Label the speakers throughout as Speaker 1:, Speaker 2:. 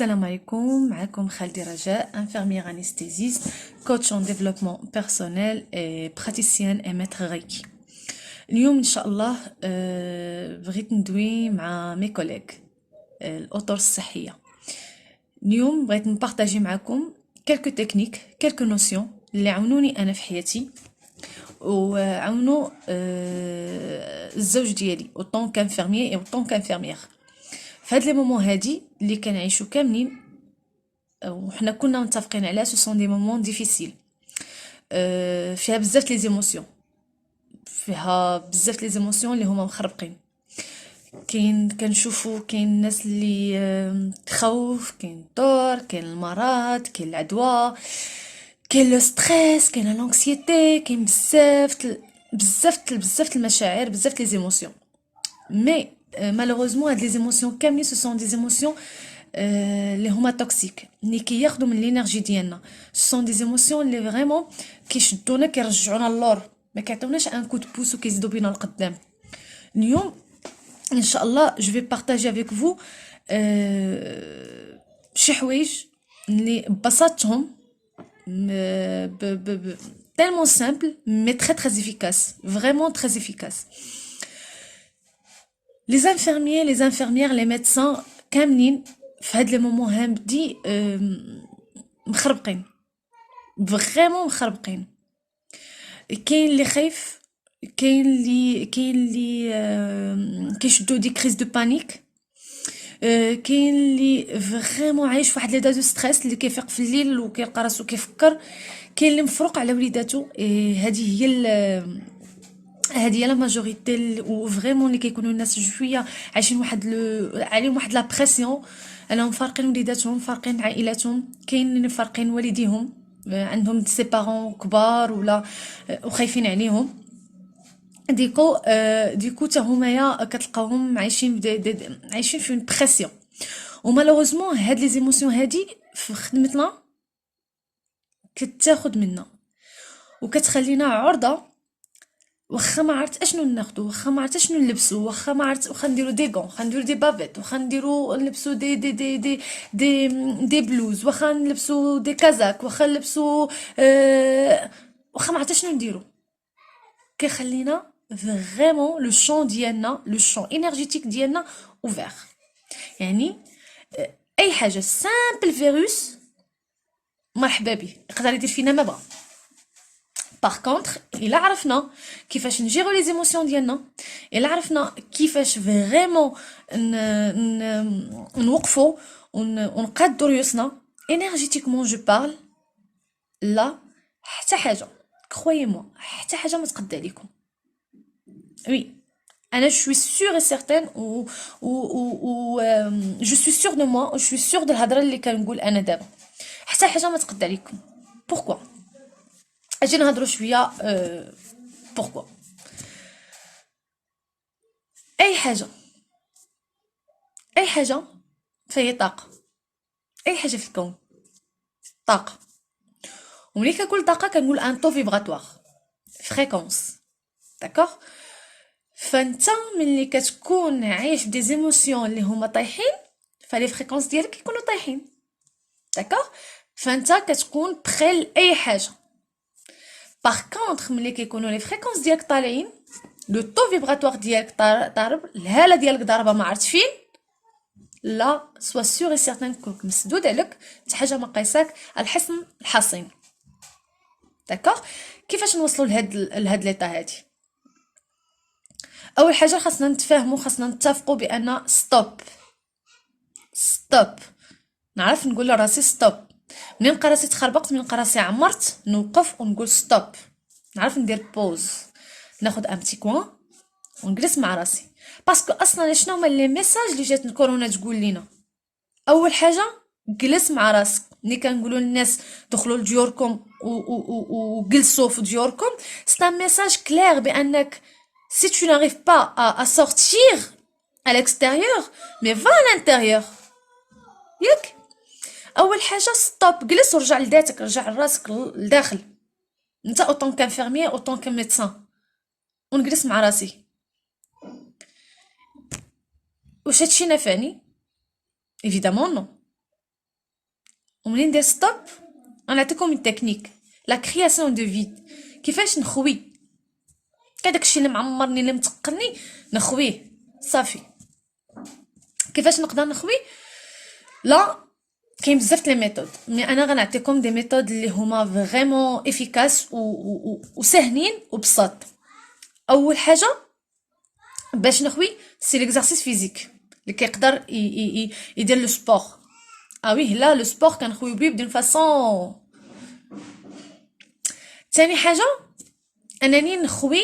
Speaker 1: Salam alaikum, معكم خالتي رجاء, infirmière anesthésiste, coach en développement personnel et praticienne et maître Reiki. اليوم إن شاء الله بغيت ندوي مع مي كوليغ الأطر الصحية. اليوم بغيت نبارطاجي معكم quelques techniques, quelques notions اللي عاونوني أنا في حياتي وعاونوا الزوج ديالي autant qu'infirmier et autant qu'infirmière. في هاد لي مومون هادي اللي كنعيشو كاملين وحنا كنا متفقين عليها سو سون دي مومون ديفيسيل فيها بزاف لي زيموسيون فيها بزاف لي زيموسيون اللي هما مخربقين. كاين كنشوفو كاين الناس اللي تخوف، كاين الدور، كاين المرض، كاين العدوى، كاين لو ستريس، كاين لانكسيتي، كاين بزاف المشاعر، بزاف لي زيموسيون. مي malheureusement هاد لي زيموسيون كاملين سو سون دي زيموسيون اللي هما توكسيك اللي كياخدوا من الانرجي ديالنا. سو سون دي زيموسيون اللي فريمون كيشدونا كيرجعونا للور، ما كيعطيوناش ان كود بوس وكيزيدوا بينا القدام. اليوم ان شاء الله جو في بارطاجي افيك فو شي حوايج اللي ببساطتهم tellement simple mais très efficace, vraiment très efficace. Les infirmiers, les infirmières, les médecins كاملين في هاد لي مومون هادي مخربقين، فريمون مخربقين. كاين اللي خايف، كاين اللي كيشدو دي كريز دو بانيك، كاين اللي فريمون عايش فواحد ليدا دو ستريس اللي كيفيق في الليل وكيلقى راسو كيفكر، كاين اللي مفروق على وليداتو. هذه هي لا ماجوريتي وفريمون اللي كيكونوا الناس شويه عايشين عليهم واحد لا بريسيون، انهم فارقين وليداتهم، فارقين عائلاتهم. كاين اللي فارقين والديهم، عندهم سي بارون كبار ولا وخايفين عليهم. ديكو حتى همايا كتلقاوهم عايشين عايشين في اون بريسيون. ومالوغوزمون هاد لي زيموسيون هادي في خدمتنا كتاخد منا وكتخلينا عرضه. واخا ما عرفت اشنو ناخدو، واخا ما عرفت اشنو نلبسو، واخا ما عرفت، واخا نديرو دي غون، واخا نديرو دي بافيت، واخا نديرو نلبسو دي بلوز، واخا نلبسو دي كازاك، واخا نلبسو واخا ما عرفت اشنو نديرو، كيخلينا فريمون لو شون ديالنا، لو شون انرجيتيك ديالنا اوفير. يعني اي حاجه سامبل فيروس مرحبا بيه، يقدر يدير فينا ما بغا. باغ كونطخ الا عرفنا كيفاش نجيرو لي زيموسيون ديالنا، الا عرفنا كيفاش فريمون نوقفو ونقادو ريوسنا انرجيتيكمون جو بارل، لا حتى حاجه كرويي موا حتى حاجه ما تقد عليكم. وي انا جو سوي سور اي سيرتين و جو سوي سور دو موا، و جو سوي سور دو الهضره اللي كنقول انا دابا. حتى حاجه ما تقد عليكم. بوركوا اجي نهضروا شويه بوركوا. اي حاجه فهي طاقه، اي حاجه في الكون طاقه. وملي كنقول طاقه كنقول ان طو فيبراتوار، فريكونس، داكوغ. فانت ملي كتكون عايش دي زيموسيون اللي هما طايحين، فلي فريكونس ديالك يكونوا طايحين، داكوغ. فانت كتكون بخيل لاي حاجه. باغ كونطخ ملي كيكونوا لي فريكونس ديالك طالعين، لو طو فيبراتوار ديالك ضارب، الهاله ديالك ضاربه ما عرفت فين، لا سوا سور اي سيرتان كوك مسدود عليك حتى حاجه ما قايساك الحصن الحصين، داكوغ. كيفاش نوصلوا لهاد ليطا هادي؟ اول حاجه خاصنا نتفاهموا، خاصنا نتفقوا بان ستوب، نعرف نقول لراسي ستوب. منين نلقى راسي تخربقت، منين نلقى راسي عمرت، نوقف ونقول ستوب، نعرف ندير بوز، ناخد ان بتي كوان ونجلس مع راسي. باسكو اصلا شنو هما لي ميساج اللي جات الكورونا تقول لينا؟ اول حاجه جلس مع راسك. ملي كنقولوا للناس دخلوا لديوركم وجلسوا في ديوركم، سي ان ميساج كلير بانك si tu n'arrives pas à sortir à l'extérieur, mais va à l'intérieur. ياك اول حاجه ستوب، جلس ورجع لذاتك، رجع راسك لداخل. انت اوطون كانفيرميي اوطون كميدسان، ونجلس مع راسي. واش هادشي نفعني؟ ايفيدامون نو. ومنين ندير ستوب غنعطيكم التكنيك لا كرياسيون دو فيد، كيفاش نخوي هذاك الشيء اللي معمرني اللي متقلني نخويه صافي. كيفاش نقدر نخوي؟ لا كاين بزاف لي ميثود، مي انا غنعطيكم دي ميثود اللي هما فريمون افيكاس وساهلين وبساط. اول حاجه باش نخوي سي ليكزارسيس فيزيك اللي كيقدر يدير لو سبور. وي لا لو سبور كنخويو بيه بدون فاصون. ثاني حاجه انني نخوي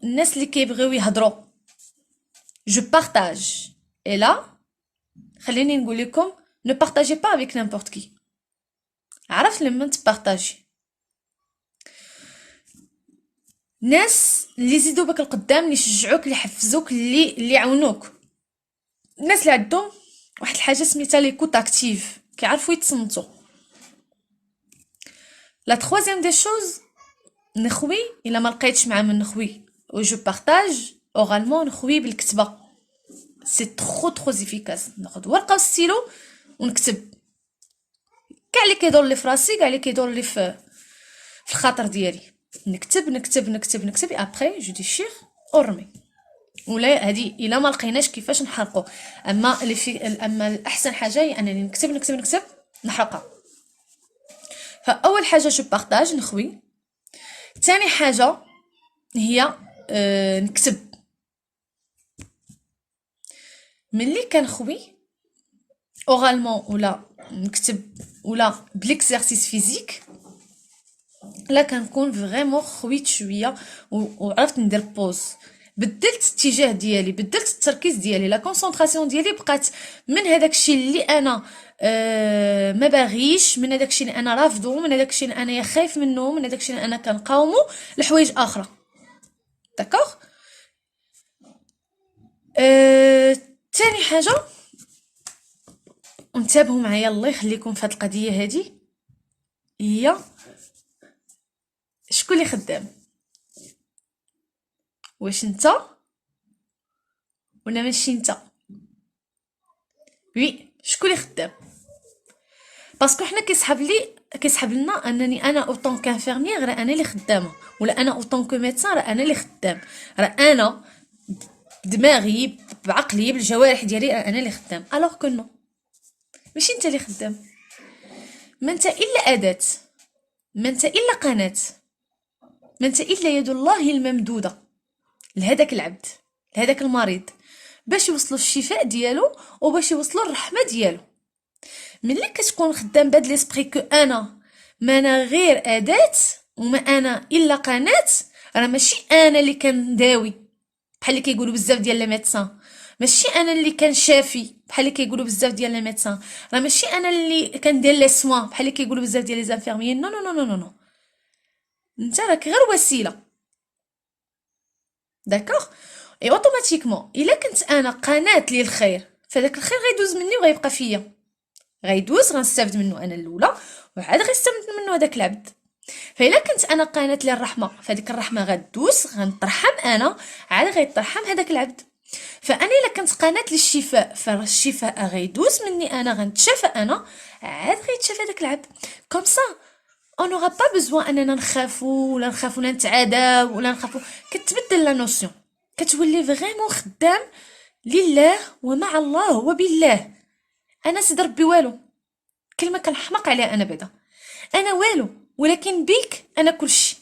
Speaker 1: الناس اللي كيبغيو يهضروا، جو بارطاج. اي لا خليني نقول لكم ne partagez pas avec n'importe qui. عرفت لما تبارطاجي ناس اللي يزيدوا بك القدام، اللي يشجعوك، اللي يحفزوك، اللي يعاونوك، الناس اللي عندهم واحد الحاجه سميتها ليكوت اكتيف، كيعرفوا يتصنتوا. لا تروازيام دي شوز نخوي الا ما لقيتش مع من نخوي و جو بارطاج اورالمون، نخوي بالكتابه سي ترو افيكاس. ناخذ ورقه وستيلو ونكتب كاع اللي كيدور لي فراسي، كاع اللي كيدور لي في الخاطر ديالي، نكتب نكتب نكتب نكتب ابري جو ديشير اورمي. ولا هادي الا ما لقيناش كيفاش نحرقو، اما اللي في اما الاحسن حاجه هي انني نكتب نكتب نكتب نحرقها. فاول حاجه جو بارطاج نخوي. ثاني حاجه هي نكتب. ملي كنخوي اورالمون ولا نكتب ولا بليكزارسيس فيزيك، لا كنكون فريمون خويت شويه وعرفت ندير بوز، بدلت الاتجاه ديالي، بدلت التركيز ديالي، لا كونسونطراسيون ديالي بقات من هذاك الشيء اللي انا ما باغيش، من هذاك الشيء اللي انا رافضو، من هذاك الشيء اللي انا خايف منه، من هذاك الشيء اللي انا كنقاومو لحوايج اخرى. داكوغ. تاني حاجه انتبهوا معايا الله يخليكم في هذه القضيه هذه، هي شكون اللي خدام، واش انت ولا ماشي انت؟ وي شكون اللي خدام؟ باسكو حنا كيسحب لنا انني انا اوطون كانفيرميير راه انا اللي خدامه، ولا انا اوطون كو ميدسان راه انا اللي خدام، راه انا بدماغي بعقلي بالجوارح ديالي راه انا اللي خدام. الوغ كو نو، ماشي انت اللي خدام. ما انت الا اداه، ما انت الا قناه، ما انت الا يد الله الممدوده لهداك العبد، لهداك المريض، باش يوصلوا الشفاء ديالو وباش يوصلوا الرحمه ديالو. ملي كتكون خدام بهاد ليسبري كو انا ما انا غير اداه وما انا الا قناه، راه ماشي انا اللي كنداوي بحال اللي كيقولوا بزاف ديال لي ميدسان، ماشي انا اللي كنشافي بحال اللي كيقولوا بزاف ديال لي ميدسان، راه ماشي انا اللي كندير لي سوان بحال اللي كيقولوا بزاف ديال لي زانفيرميين. نو نو نو نو نو، انت راك غير وسيله. داكوغ. اي اوتوماتيكمون الا كنت انا قناه للخير، فداك الخير غيدوز مني وغيبقى فيا، غيدوز غنستافد منه انا الاولى، وعاد غيستافد منه هذاك العبد. فإلا كنت انا قناه للرحمه، فديك الرحمه غدوز غنترحم انا، عاد غيترحم هذاك العبد. فانا الا كنت قناه للشفاء، فالشفاء غيدوز مني انا، غنتشافى انا، عاد غيتشافى هذاك العبد. كوم سا اون نورا با بوزوان اننا نخافو ولا نخافو نتعاداو ولا نخافو. كتبدل لا نوسيون، كتولي فريمون خدام لله ومع الله وبالله. انا سيدي ربي والو، كلمه كنحماق عليها انا بعدا، انا والو ولكن بيك انا كلشي.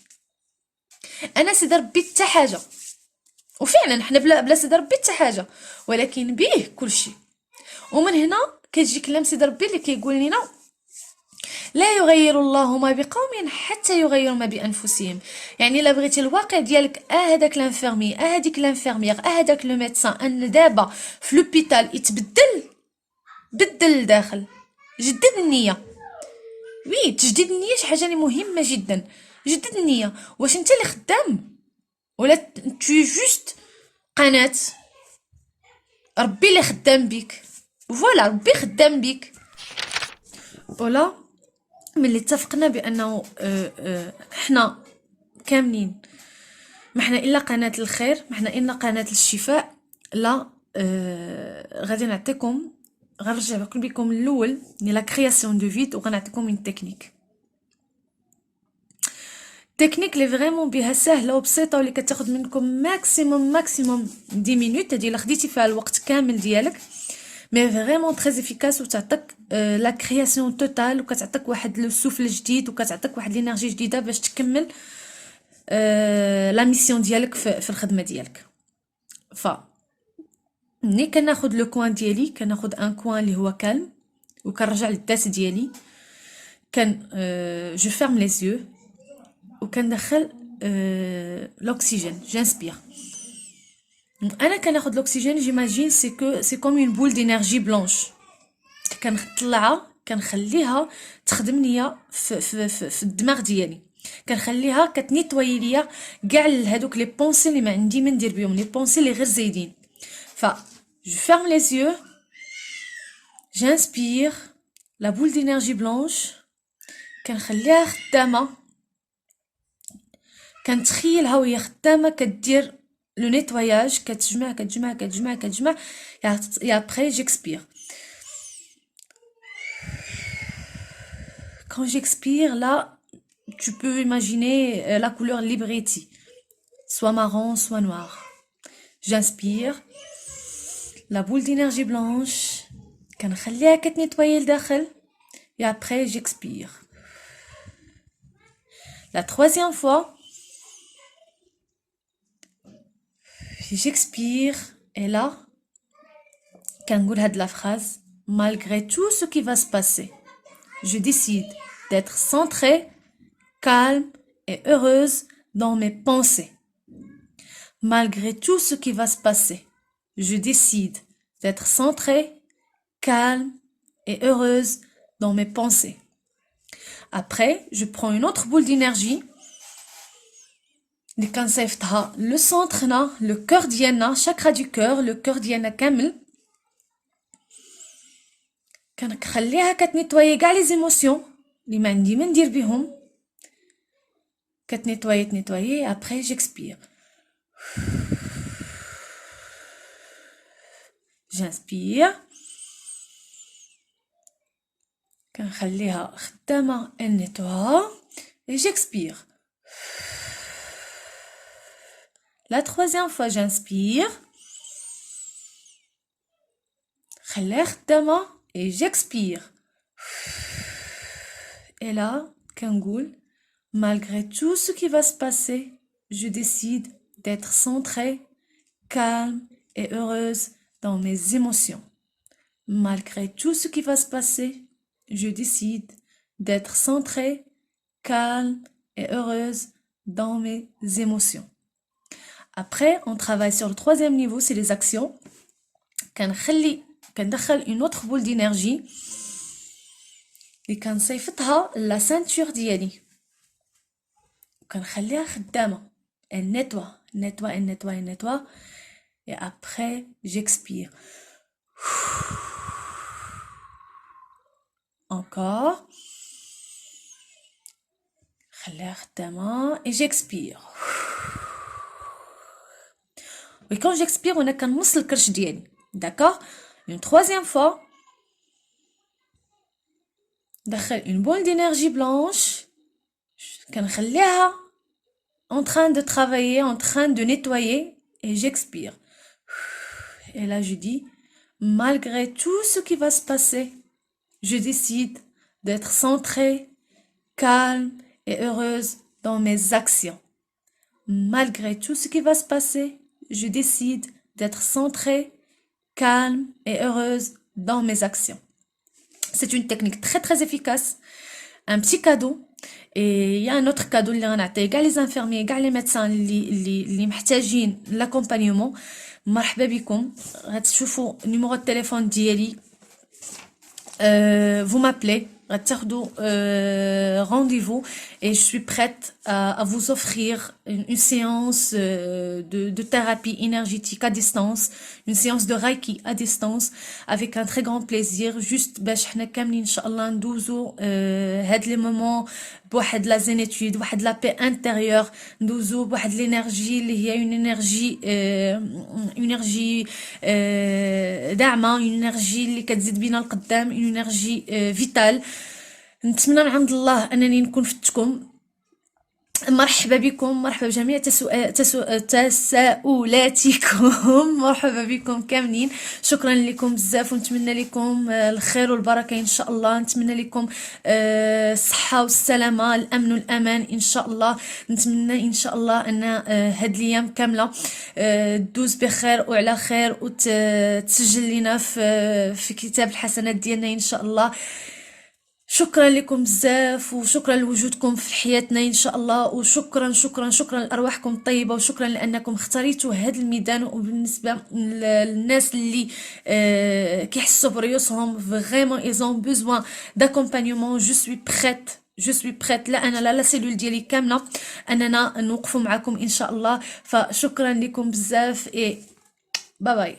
Speaker 1: انا سيدي ربي حتى حاجه، وفعلا حنا بلا سيدي ربي حتى حاجه، ولكن بيه كلشي. ومن هنا كتجي كلام سيدي ربي اللي كيقول لنا لا يغير الله ما بقوم حتى يغيروا ما بانفسهم. يعني الا بغيتي الواقع ديالك هذاك لانفيرمي، هذيك لانفيرميير، هذاك لو ميدسان، ان دابا في لوبيتال يتبدل، بدل لداخل، جدد النيه. وي تجديد النيه شي حاجه مهمه جدا. جدد النيه، واش انت اللي خدام ولا تي جوست قناه؟ ربي اللي خدام بيك، فوالا ربي خدام بيك. ولا ملي اتفقنا بانه حنا كاملين ما حنا الا قناه الخير، ما حنا الا قناه الشفاء، لا غادي نعطيكم غنرجع بكم الاول لا كرياسيون دو فيد وغنعطيكم من تكنيك اللي فريمون بها سهله وبسيطه واللي كتاخذ منكم ماكسيموم 10 مينوت. هادي الا خديتي فيها الوقت كامل ديالك مي فريمون تري افيكاس وتعطيك لا كرياسيون توتال وكتعطيك واحد لو سوفل جديد وكتعطيك واحد لينيرجي جديده باش تكمل لا ميسيون ديالك في الخدمه ديالك. ملي كناخد لو كوان ديالي كناخد ان كوان اللي هو كالم وكنرجع للذات ديالي جو فيرم لي يeux وكندخل l'oxygène, j'inspire. انا كناخد l'oxygène, j'imagine c'est comme une boule d'énergie blanche. كنطلعها كنخليها تخدم ليا في الدماغ ديالي, كنخليها كتنيطوي ليا كاع هذوك لي بونسي اللي ما عندي ما ندير بهم, لي بونسي اللي غير زايدين. je ferme les yeux, j'inspire la boule d'énergie blanche, كنخليها خدامه, كنتخيلها وهي خدامه كدير لو نيتواياج, كتجمع et après j'expire. Quand j'expire, là tu peux imaginer la couleur Libretti, soit marron soit noir. J'inspire la boule d'énergie blanche, كنخليها كتنيتواي لداخل et après j'expire. La troisième fois j'expire et là كنقول هاد la phrase: malgré tout ce qui va se passer, je décide d'être centrée, calme et heureuse dans mes pensées. Malgré tout ce qui va se passer, je décide d'être centrée, calme et heureuse dans mes pensées. Après, je prends une autre boule d'énergie. اللي كنصيفطها لو سونترنا, لو كور ديالنا, شاكرا دو كور, لو كور ديالنا كامل, كنخليها كتنيطوي كاع لي زيموسيون اللي ما عندي ما ندير بهم, كتنيطوي après j'expire. j'inspire, كنخليها خدامه elle nettoie et j'expire. La troisième fois j'inspire, خليها خدامه et j'expire. Et là كنقول malgré tout ce qui va se passer, je décide d'être centrée, calme et heureuse dans mes émotions. Malgré tout ce qui va se passer, je décide d'être centrée, calme et heureuse dans mes émotions. Après, on travaille sur le troisième niveau, c'est les actions. كندخل une autre boule d'énergie اللي كنصيفطها لا سانتور ديالي وكنخليها خدامه. elle nettoie et après j'expire. encore, خليها خدامه et j'expire. et quand j'expire انا كنمص الكرش ديالي. d'accord, une troisième fois ندخل une boule d'énergie blanche, كنخليها en train de travailler, en train de nettoyer et j'expire. et là je dis malgré tout ce qui va se passer, je décide d'être centrée, calme et heureuse dans mes actions. Malgré tout ce qui va se passer, je décide d'être centrée, calme et heureuse dans mes actions. C'est une technique très très efficace, un petit cadeau. Et il y a un autre cadeau اللي غنعطيه كاع les infirmiers كاع les médecins اللي محتاجين l'accompagnement. مرحبا بكم, غتشوفوا نيميرو التليفون ديالي, vous m'appelez, غتاخدوا rendez-vous et je suis prête à vous offrir une séance de thérapie énergétique à distance, une séance de Reiki à distance avec un très grand plaisir, juste باش حنا كاملين ان شاء الله ندوزو هاد لي مومون بواحد لا زينيتود، واحد لا بي انتيريور، ندوزو بواحد لينيرجي اللي هي اون انرجي داعمه، اون انرجي اللي كتزيد بينا القدام، اون انرجي فيتال. نتمنى من عند الله انني نكون فتكم. مرحبا بكم، مرحبا بجميع تساؤلاتكم. مرحبا بكم كاملين، شكرا لكم بزاف، ونتمنى لكم الخير والبركه ان شاء الله. نتمنى لكم الصحه والسلامه، الامن والامان ان شاء الله. نتمنى ان شاء الله ان هاد الايام كامله دوز بخير وعلى خير، وتسجل لنا في كتاب الحسنات ديالنا ان شاء الله. شكرا لكم بزاف، وشكرا لوجودكم في حياتنا ان شاء الله، وشكرا شكرا شكرا لارواحكم الطيبه، وشكرا لانكم اختاريتوا هذا الميدان. وبالنسبه للناس اللي كيحسوا بريوسهم فريمون ايزون بوزوان داكومبانيومون، جو سوي بريت، لا انا لا سيلول ديالي كامله اننا نوقفوا معكم ان شاء الله. فشكرا لكم بزاف، باي باي.